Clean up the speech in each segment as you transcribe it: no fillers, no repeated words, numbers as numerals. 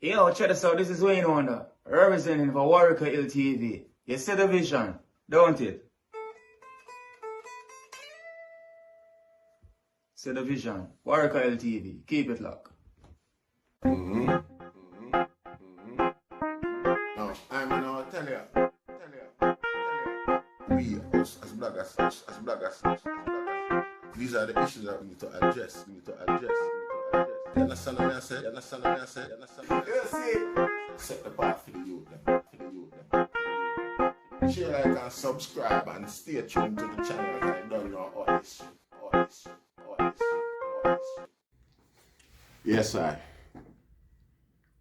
Yo, check this out. This is Wayne Wonder, representing for Warieka LTV. You see the vision, don't it? See the vision. Warieka LTV. Keep it locked. Now, I'm gonna tell you. We, us as bloggers, these are the issues that we need to address. You understand what I say? You see? Set the path for the youth. Share, like, and subscribe and stay tuned to the channel. I don't know all this. Yes, I.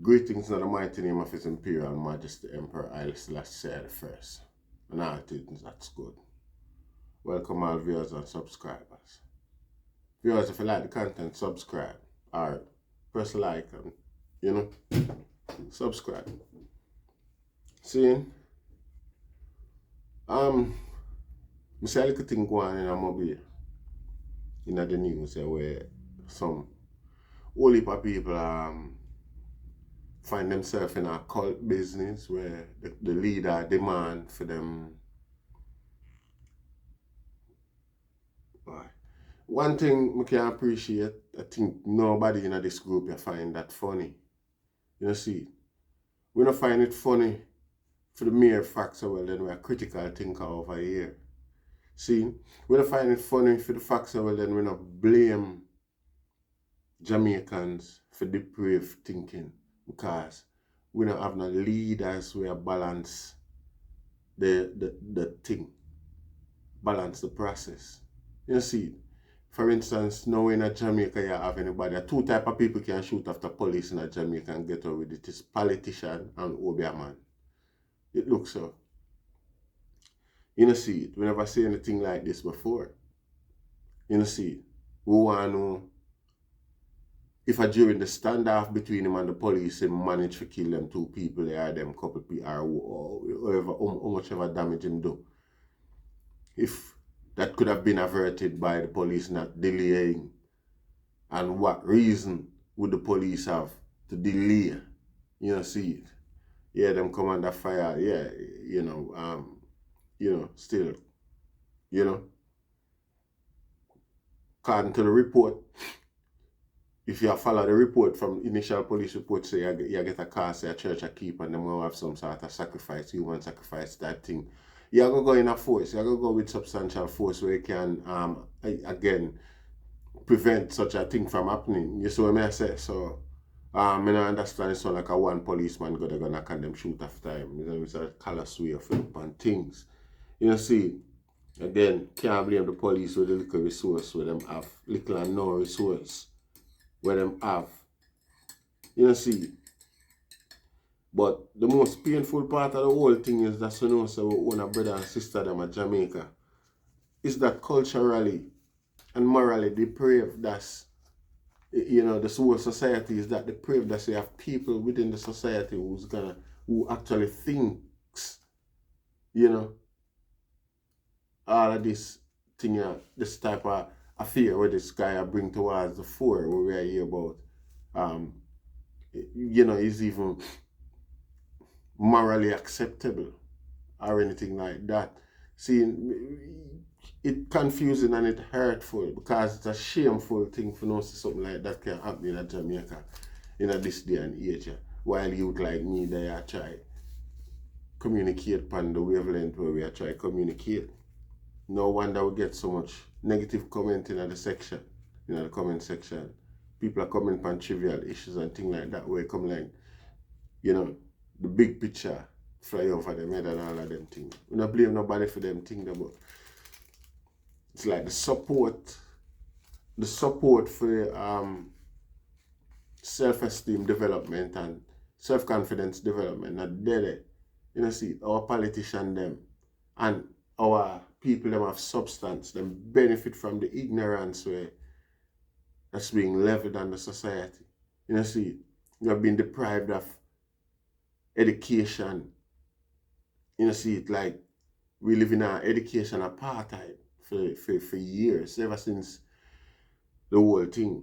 Greetings in the mighty name of His Imperial Majesty Emperor Haile Selassie I. And all things that's good. Welcome all viewers and subscribers. Viewers, if you like the content, subscribe. Or press like and, subscribe. See? I see a little thing going on in Mobay. In the news where some whole heap of people find themselves in a cult business where the leader demand for them. One thing I can appreciate, I think nobody in this group you find that funny. You see, we don't find it funny for the mere fact that then we're a critical thinker over here. See, we don't find it funny for the fact that then we don't blame Jamaicans for depraved thinking because we don't have no leaders who balance the thing, balance the process. You see, for instance, now in Jamaica you have anybody, two types of people can shoot after police in Jamaica and get away with it. It's politician and Obeah. It looks so. You see it. We never see anything like this before. You see it. We want to know if during the standoff between him and the police, he managed to kill them two people, or them couple people, or whatever, how much ever damage him do. If that could have been averted by the police not delaying, and what reason would the police have to delay? See it. Yeah, them come under fire, yeah, still, according to the report, if you follow the report from initial police report, say you get a car, say a church a keep, and them will have some sort of sacrifice, human sacrifice, that thing. You're going to go in a force, you're going to go with substantial force where you can, again, prevent such a thing from happening. You see what I say? So, I don't understand it's not like a one policeman go to knock and them shoot after him. It's a callous way of look on things. See, again, can't blame the police with the little resource where them have, little and no resource where them have. See. But the most painful part of the whole thing is that we know so we own a brother and sister them at Jamaica. Is that culturally and morally depraved. That's, the whole society is that depraved. That you have people within the society who actually thinks, all of this thing, this type of affair where this guy bring towards the fore, where we are here about, is even morally acceptable or anything like that. See, it's confusing and it's hurtful because it's a shameful thing for no see something like that can happen in Jamaica in this day and age. While youth like me, they are try communicate upon the wavelength where we are try communicate. No wonder we get so much negative comment in the section, the comment section. People are commenting on trivial issues and things like that where it come like, the big picture fly over them head and all of them things. We don't blame nobody for them things, but it's like the support for self-esteem development and self-confidence development, not dead. See, our politicians them and our people them have substance, them benefit from the ignorance where that's being leveled on the society. See, you have been deprived of education. See it like we live in an education apartheid for years, ever since the whole thing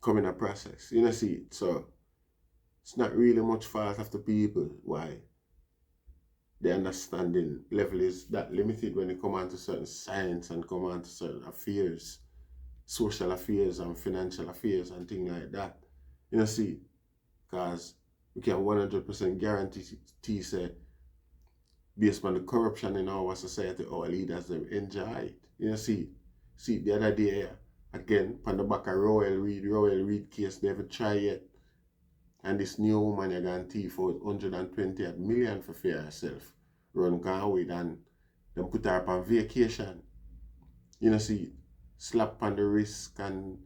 come in a process. See it. So it's not really much fault of the people. Why? The understanding level is that limited when it comes on to certain science and come on to certain affairs, social affairs and financial affairs and things like that. You know, see, because we can 100% guarantee say, based on the corruption in our society, our leaders them enjoy it. You know, see the other day, again, on the back of Royal Reed case, they haven't tried yet. And this new woman you gone thief out 120 million for fear herself. Run gone with and them put her up on vacation. You know, see, slap on the wrist and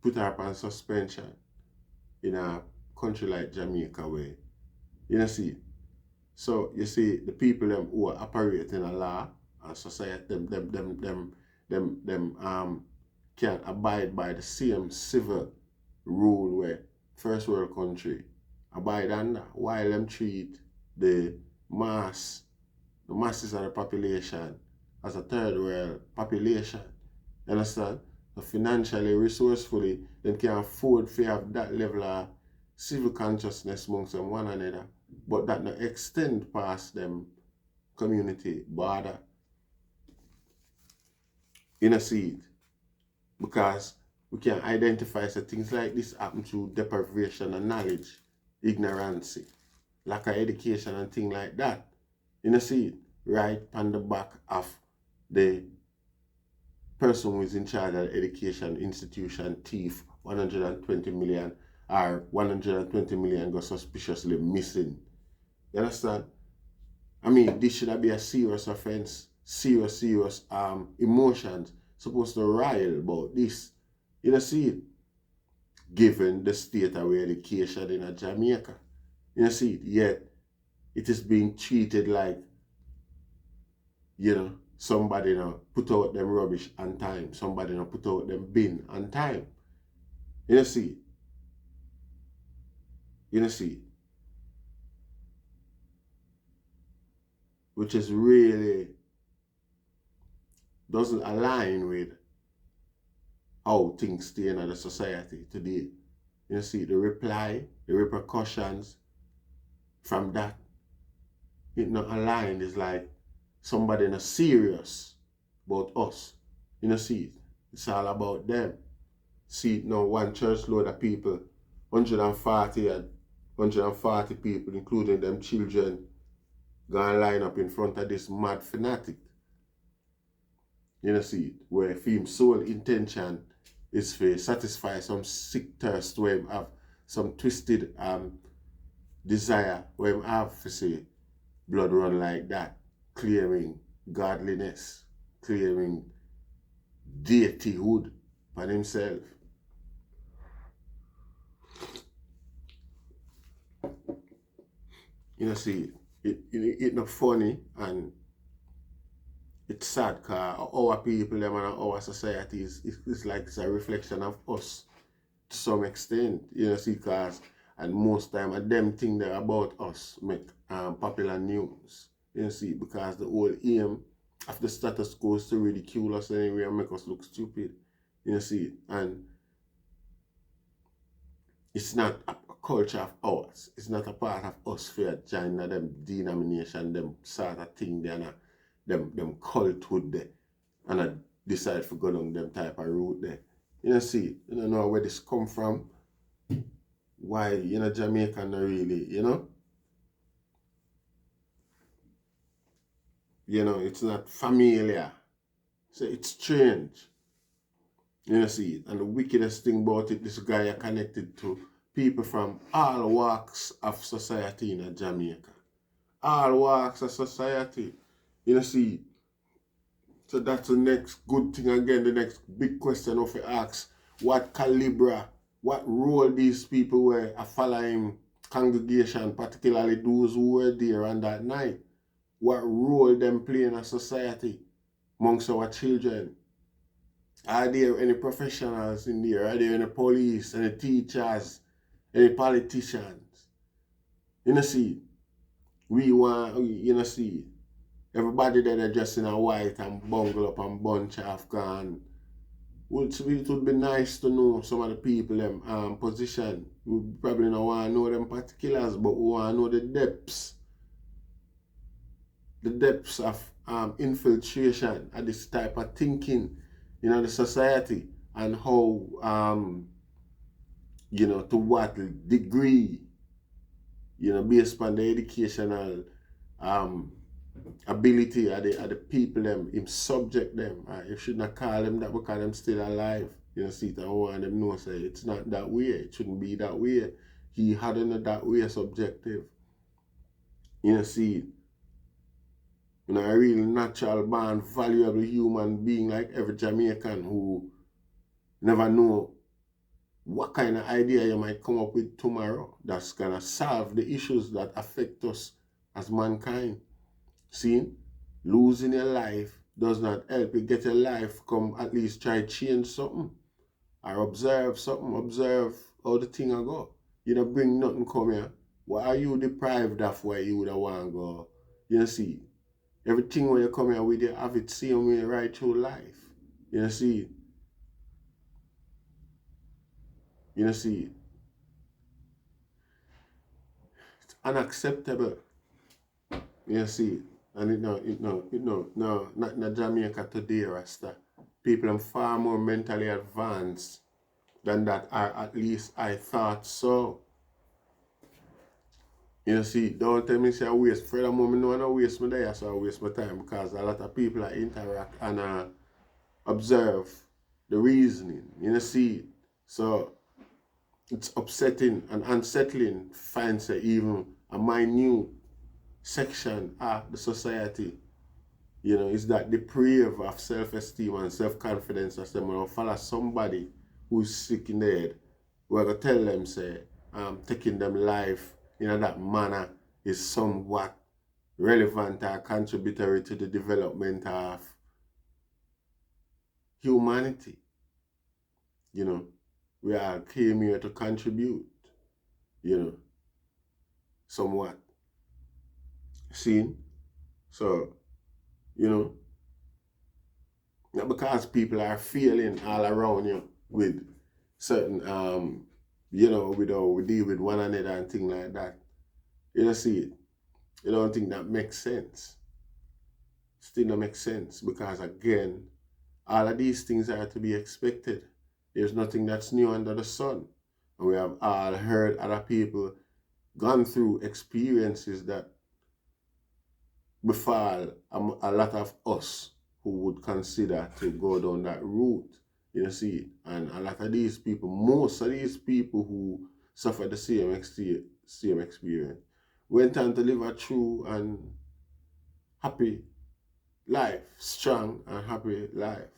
put her up on suspension in a country like Jamaica where, you know, see. So you see the people them who are operating a law and society them can abide by the same civil rule where first world country abide under, while them treat the masses of the population as a third world population. You understand? So financially, resourcefully, they can afford to have that level of civil consciousness amongst them one another, but that not extend past them community border. You know, see it? Because we can identify so things like this happen through deprivation of knowledge, ignorance, lack of education and things like that. You know, see it? Right on the back of the person who is in charge of the education institution thief 120 million or 120 million go suspiciously missing. You understand? I mean, this should be a serious offense, serious emotions supposed to rile about this. You know, see it? Given the state of education in Jamaica. You know, see it? Yet, it is being treated like, you know, somebody now put out them rubbish on time. Somebody now put out them bin on time. You know, see it? You know, see it? Which is really doesn't align with how things stay in the society today. You see, the repercussions from that, it not aligned is like somebody not serious about us. You know, see it? It's all about them. See it now, one church load of people, 140 people, including them children, gonna line up in front of this mad fanatic. You know, see it? Where his sole intention is to satisfy some sick thirst where him have some twisted desire where him have to say blood run like that, clearing godliness, clearing deityhood by himself. You know, see, it not funny and it's sad because our people them and our society is like it's a reflection of us to some extent. You know, see, because and most time them thing there about us make popular news. You know, see, because the whole aim of the status quo is to ridicule us anyway and make us look stupid. You know, see, and it's not a culture of ours. It's not a part of us for join them denomination, them sort of thing there, them culthood there. And I decide to go down them type of route there. You know, see, you don't know where this come from. Why, you know, Jamaica not really, you know? You know, it's not familiar. So it's strange. You know, see, and the wickedest thing about it, this guy are connected to people from all walks of society in Jamaica. All walks of society. You know, see, so that's the next good thing again, the next big question of the ask, what caliber, what role these people were a following congregation, particularly those who were there on that night, what role them play in a society amongst our children. Are there any professionals in there? Are there any police, any teachers, any politicians? You know, see, we want, you know, see, everybody that are dressed in a white and bungle up and bunch of gone it would be nice to know some of the people them position. We probably don't want to know them particulars, but we want to know the depths of infiltration of this type of thinking in the society, and how to what degree, based upon the educational ability of the people them, him subject them. You should not call them that because them still alive. See it, and want them know say it's not that way. It shouldn't be that way. He hadn't that way subjective. See it. A real natural born valuable human being like every Jamaican who never know what kind of idea you might come up with tomorrow that's gonna solve the issues that affect us as mankind. See, losing your life does not help you get your life. Come at least try change something or observe something. Observe how the thing will go. You don't bring nothing come here. What are you deprived of where you would want to go? See, everything when you come here with, you have it same way right through life. See. See. It's unacceptable. See. And not in Jamaica today, Rasta. People are far more mentally advanced than that, or at least I thought so. See, don't tell me say I waste. Furthermore, I know I don't waste my day, so I waste my time, because a lot of people interact and observe the reasoning. See, so it's upsetting and unsettling to find say even a minute section of the society, is that deprived of self-esteem and self-confidence, as them will follow somebody who's sick in the head. We're going to tell them, say, taking them life in that manner is somewhat relevant or contributory to the development of humanity. We all came here to contribute, somewhat. See? So, not because people are feeling all around you with certain, we deal with one another and things like that. See it. You don't think that makes sense. Still don't make sense, because again, all of these things are to be expected. There's nothing that's new under the sun. And we have all heard other people gone through experiences that befall a lot of us who would consider to go down that route. See, and a lot of these people, most of these people who suffered the same experience, went on to live a true and happy life, strong and happy life,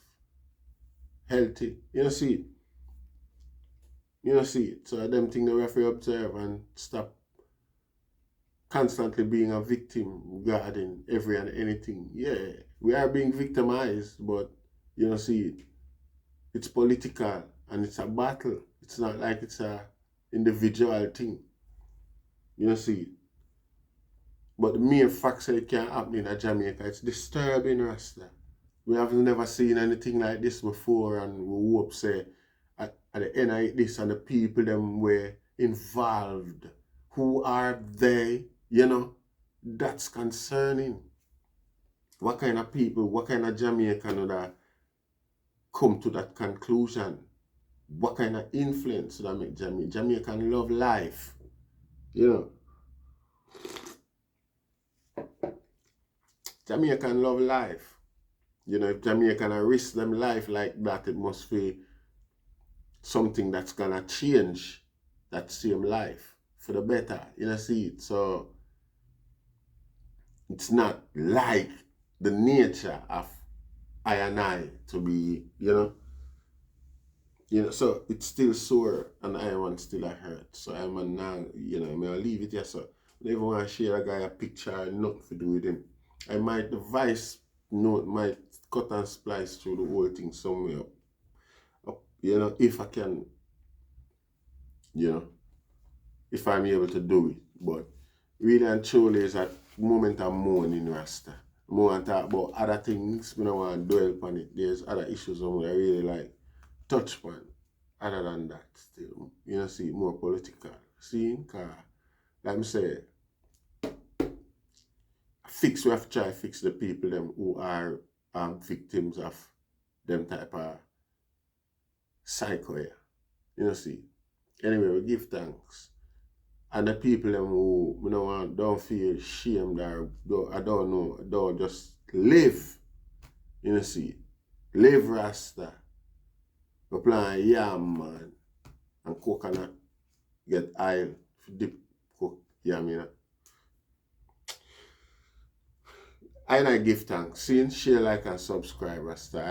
healthy. See it. So them things that we have to observe and stop constantly being a victim regarding every and anything. Yeah, we are being victimized, but see it. It's political and it's a battle. It's not like it's a individual thing. See it. But the mere fact that it can't happen in Jamaica, it's disturbing, Rasta. We have never seen anything like this before, and we hope say at the end of this and the people them were involved. Who are they? That's concerning. What kind of people, what kind of Jamaican would that come to that conclusion? What kind of influence would that make Jamaican love life? Jamaican love life. If Jamaican risk them life like that, it must be something that's gonna change that same life for the better. See it. So it's not like the nature of I and I to be, so it's still sore and I want still a hurt. So I'm now, I'll leave it here. So I never want to share a guy a picture or nothing to do with him. The voice note might cut and splice through the whole thing somewhere up, if I can, if I'm able to do it. But really and truly is a moment of mourning, Rasta. I want to talk about other things, I don't want to dwell upon it. There's other issues I really like touch on. Other than that, still, you know, see, more political. See, like I say, we have to try to fix the people them who are victims of them type of cycle here. You know, see. Anyway, we give thanks. And the people them who don't feel shamed or don't just live. You know, see. Live Rasta. We plant yam, man. And coconut. Get oil. Dip cook yam, you know. I give thanks. See, share, like, and subscribe, Rasta.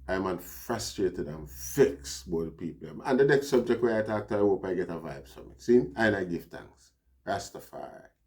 I'm frustrated and vexed about the people. And the next subject where I talk to, I hope I get a vibe from it. See, I give thanks. Rastafari.